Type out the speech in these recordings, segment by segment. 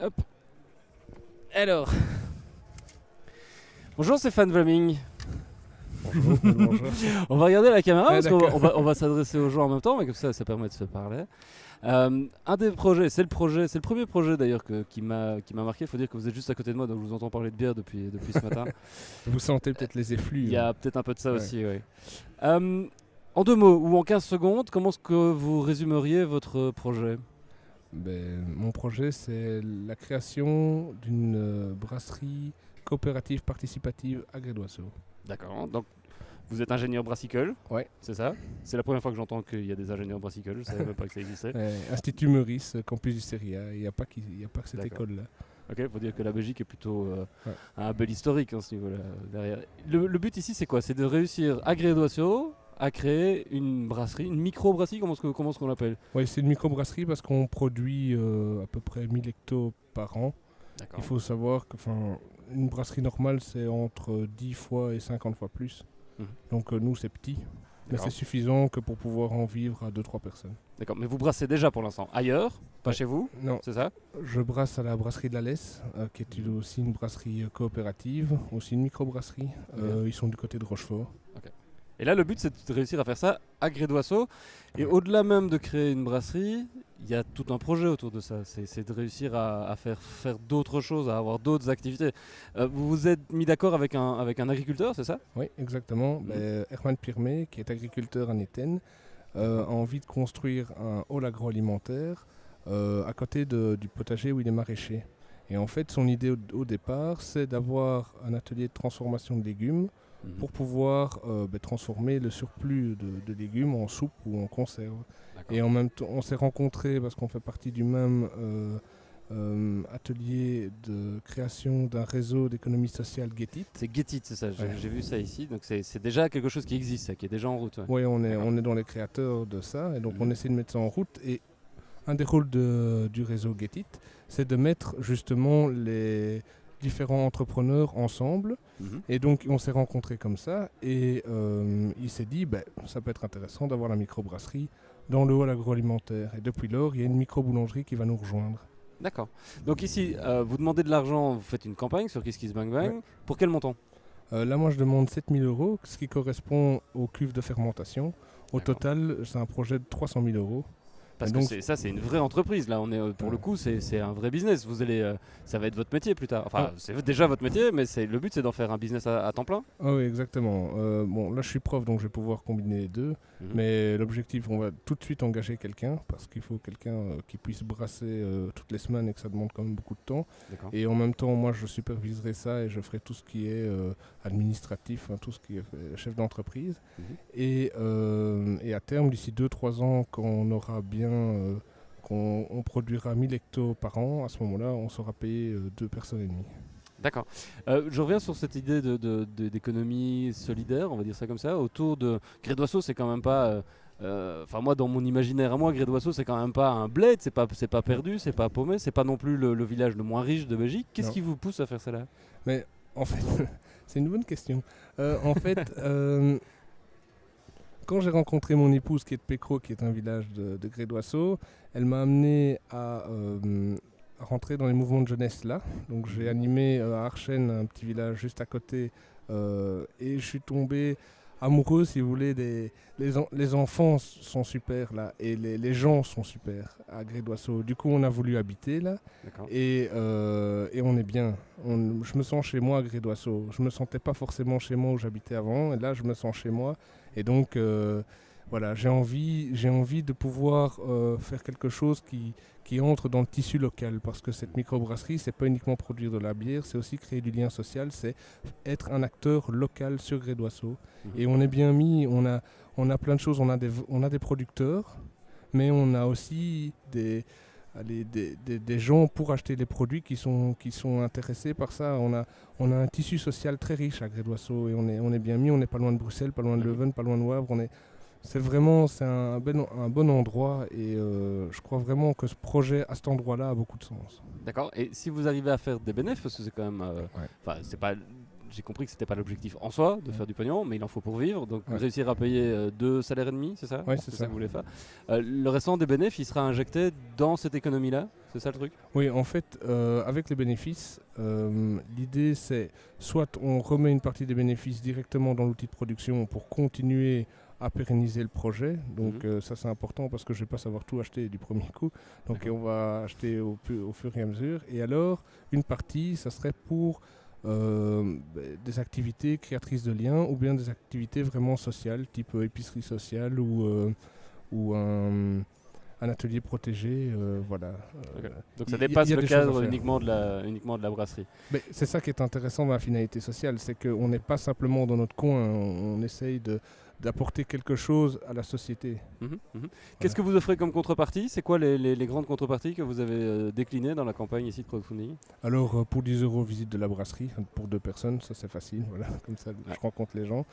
Hop. Alors. Bonjour Stéphane Vlaming. Bonjour. On va regarder la caméra parce qu'on d'accord. on va s'adresser aux gens en même temps, mais comme ça permet de se parler. Un des projets, c'est le premier projet d'ailleurs qui m'a marqué. Il faut dire que vous êtes juste à côté de moi, donc je vous entends parler de bière depuis ce matin. Vous sentez peut-être les effluves. Il y a peut-être un peu de ça Ouais. aussi, oui. En 2 mots ou en 15 secondes, comment est-ce que vous résumeriez votre projet ? Mon projet, c'est la création d'une brasserie coopérative participative à Grédoisseau. D'accord, donc vous êtes ingénieur brassicole, Ouais. c'est ça ? C'est la première fois que j'entends qu'il y a des ingénieurs brassicoles, je ne savais même pas que ça existait. Institut Meurice, campus du Seria. Il n'y a pas que cette D'accord. école-là. Ok, il faut dire que la Belgique est plutôt Ouais. un bel historique, hein, ce niveau-là, derrière. Le but ici, c'est quoi ? C'est de réussir à Grédoisseau à créer une brasserie, une micro-brasserie, comment est-ce qu'on l'appelle ? Ouais, c'est une microbrasserie parce qu'on produit à peu près 1000 hectos par an. D'accord. Il faut savoir que une brasserie normale, c'est entre 10 fois et 50 fois plus. Mhm. Donc nous, c'est petit. Mais D'accord. c'est suffisant que pour pouvoir en vivre à 2-3 personnes. D'accord, mais vous brassez déjà pour l'instant ailleurs, pas Ouais. chez vous, Non, c'est ça ? je brasse à la brasserie de la Lesse, qui est aussi une brasserie coopérative, aussi une microbrasserie. Ok. Ils sont du côté de Rochefort. Et là, le but, c'est de réussir à faire ça à Grédoisseau. Et Ouais. au-delà même de créer une brasserie, il y a tout un projet autour de ça. C'est de réussir à faire d'autres choses, à avoir d'autres activités. Vous vous êtes mis d'accord avec un agriculteur, c'est ça ? Oui, exactement. Mhm. Herman Pirmé, qui est agriculteur à Néten, a envie de construire un hall agroalimentaire à côté du potager où il est maraîcher. Et en fait, son idée au départ, c'est d'avoir un atelier de transformation de légumes Mhm. pour pouvoir transformer le surplus de légumes en soupe ou en conserve. D'accord. Et en même temps, on s'est rencontrés parce qu'on fait partie du même atelier de création d'un réseau d'économie sociale Getit. C'est Get It, c'est ça, Ouais. j'ai vu ça ici. Donc c'est déjà quelque chose qui existe, ça, qui est déjà en route. Ouais. Oui, D'accord. on est dans les créateurs de ça, et donc Mhm. on essaie de mettre ça en route. Et un des rôles du réseau Getit, c'est de mettre justement les différents entrepreneurs ensemble. Mhm. Et donc on s'est rencontrés comme ça, et il s'est dit, ça peut être intéressant d'avoir la microbrasserie dans le hall agroalimentaire. Et depuis lors, il y a une micro-boulangerie qui va nous rejoindre. D'accord. Donc ici, vous demandez de l'argent, vous faites une campagne sur KissKissBankBank. Ouais. Pour quel montant ? Là, moi, je demande 7 000 €, ce qui correspond aux cuves de fermentation. Au D'accord. total, c'est un projet de 300 000 €. Parce Et que donc, c'est une vraie entreprise, là, on est, pour le coup, c'est un vrai business. Vous allez, ça va être votre métier plus tard. Enfin, Ah. c'est déjà votre métier, mais le but, c'est d'en faire un business à temps plein. Ah oui, exactement. Bon, là, je suis prof, donc je vais pouvoir combiner les deux. Mhm. Mais l'objectif, on va tout de suite engager quelqu'un, parce qu'il faut quelqu'un qui puisse brasser toutes les semaines et que ça demande quand même beaucoup de temps. D'accord. Et en même temps, moi, je superviserai ça et je ferai tout ce qui est administratif, tout ce qui est chef d'entreprise. Mhm. Et à terme, d'ici 2-3 ans, quand on aura bien... qu'on produira 1000 hectos par an, à ce moment-là, on sera payé 2 personnes et demie. D'accord. Je reviens sur cette idée d'économie solidaire, on va dire ça comme ça, autour de Grédoisseau, c'est quand même pas. Enfin, moi, dans mon imaginaire à moi, Grédoisseau, c'est quand même pas un bled, c'est pas perdu, c'est pas paumé, c'est pas non plus le village le moins riche de Belgique. Qu'est-ce Non. qui vous pousse à faire ça là ? Mais en fait, c'est une bonne question. En fait, quand j'ai rencontré mon épouse qui est de Pécro, qui est un village de Grédoisseau, elle m'a amené à rentrer dans les mouvements de jeunesse là. Donc j'ai animé à Archen, un petit village juste à côté, et je suis tombé amoureux, si vous voulez, les enfants sont super là, et les gens sont super à Grédoisseau. Du coup, on a voulu habiter là. D'accord. Et on est bien. Je me sens chez moi à Grédoisseau. Je me sentais pas forcément chez moi où j'habitais avant. Et là, je me sens chez moi. Et donc, voilà, j'ai envie de pouvoir faire quelque chose qui entre dans le tissu local. Parce que cette microbrasserie, c'est pas uniquement produire de la bière, c'est aussi créer du lien social. C'est être un acteur local sur Grédoisseau. Mhm. Et on est bien mis. On a plein de choses. On a des producteurs, mais on a aussi des gens pour acheter les produits qui sont intéressés par ça. On a un tissu social très riche à Grédoisseau, et on est bien mis. On n'est pas loin de Bruxelles, pas loin de Leuven, pas loin de Wavre. C'est un bon endroit, et je crois vraiment que ce projet à cet endroit-là a beaucoup de sens. D'accord. Et si vous arrivez à faire des bénéfices, parce que c'est quand même. Ouais. Enfin, c'est pas. j'ai compris que c'était pas l'objectif en soi de faire du pognon, mais il en faut pour vivre. Donc Ouais. réussir à payer 2 salaires et demi, c'est ça? Ouais, c'est ça ça. que vous voulez faire. Le restant des bénéfices, il sera injecté dans cette économie-là, c'est ça le truc? Oui, en fait, avec les bénéfices, l'idée c'est soit on remet une partie des bénéfices directement dans l'outil de production pour continuer à pérenniser le projet. Donc ça c'est important parce que je ne vais pas savoir tout acheter du premier coup. Donc D'accord. on va acheter au fur et à mesure. Et alors, une partie, ça serait pour des activités créatrices de liens ou bien des activités vraiment sociales, type épicerie sociale ou un atelier protégé, voilà. Ok. Donc ça Il y a dépasse des le choses à cadre faire. uniquement de la brasserie. Mais c'est ça qui est intéressant dans la finalité sociale, c'est qu'on n'est pas simplement dans notre coin, on essaye d'apporter quelque chose à la société. Qu'est-ce que vous offrez comme contrepartie? C'est quoi les grandes contreparties que vous avez déclinées dans la campagne ici de crowdfunding? Alors pour 10 euros visite de la brasserie, pour 2 personnes, ça c'est facile, voilà, comme ça je rencontre les gens.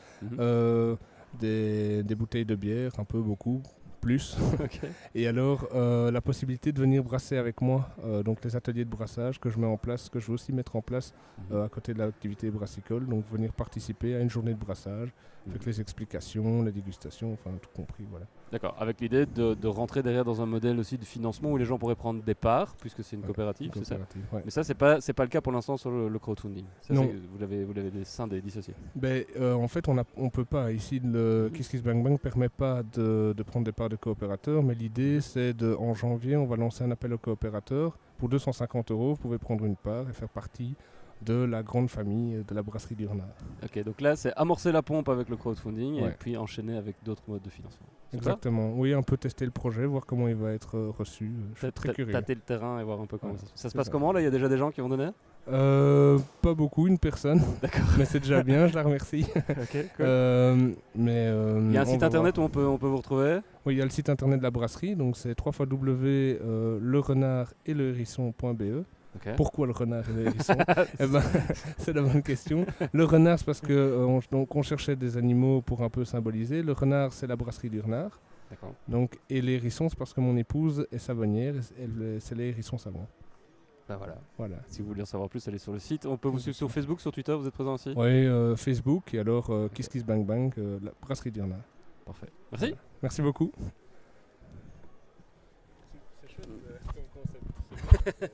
Des bouteilles de bière, un peu, beaucoup, plus. Ok. Et alors la possibilité de venir brasser avec moi, donc les ateliers de brassage que je mets en place, que je veux aussi mettre en place à côté de l'activité brassicole, donc venir participer à une journée de brassage, avec les explications, les dégustations, enfin tout compris, voilà. D'accord, avec l'idée de rentrer derrière dans un modèle aussi de financement où les gens pourraient prendre des parts, puisque c'est une coopérative, c'est ça? Ouais. Mais ça, c'est pas le cas pour l'instant sur le crowdfunding. Ça, Non. vous l'avez scindé, dissocié. Ben, en fait, on peut pas. Ici, le KissKissBankBank ne permet pas de prendre des parts de coopérateurs, mais l'idée, c'est en janvier, on va lancer un appel aux coopérateurs. Pour 250 euros, vous pouvez prendre une part et faire partie de la grande famille de la brasserie du Renard. Ok, donc là, c'est amorcer la pompe avec le crowdfunding et Ouais. puis enchaîner avec d'autres modes de financement. C'est Exactement. Oui, un peu tester le projet, voir comment il va être reçu. Je suis très curieux. Tâter le terrain et voir un peu comment Voilà, ça se c'est passe ça. comment là? Il y a déjà des gens qui vont donner? Pas beaucoup, une personne. D'accord. Mais c'est déjà bien, je la remercie. Ok, cool. Il Il y a un site internet où on peut vous retrouver? Oui, il y a le site internet de la brasserie, donc c'est www.lerenard-et-le-hérisson.be. Ok. Pourquoi le renard et le hérisson? Eh ben, c'est la bonne question. Le renard, c'est parce que on cherchait des animaux pour un peu symboliser. Le renard, c'est la brasserie du renard. D'accord. Donc, et les hérissons, c'est parce que mon épouse est savonnière, c'est les hérissons savants. Ben voilà. Voilà. Si vous voulez en savoir plus, allez sur le site. On peut vous suivre sur Facebook, sur Twitter, vous êtes présent aussi? Oui, Facebook et alors KissKissBankBank, la brasserie du renard. Parfait. Merci. Voilà. Merci beaucoup. C'est chouette comme concept.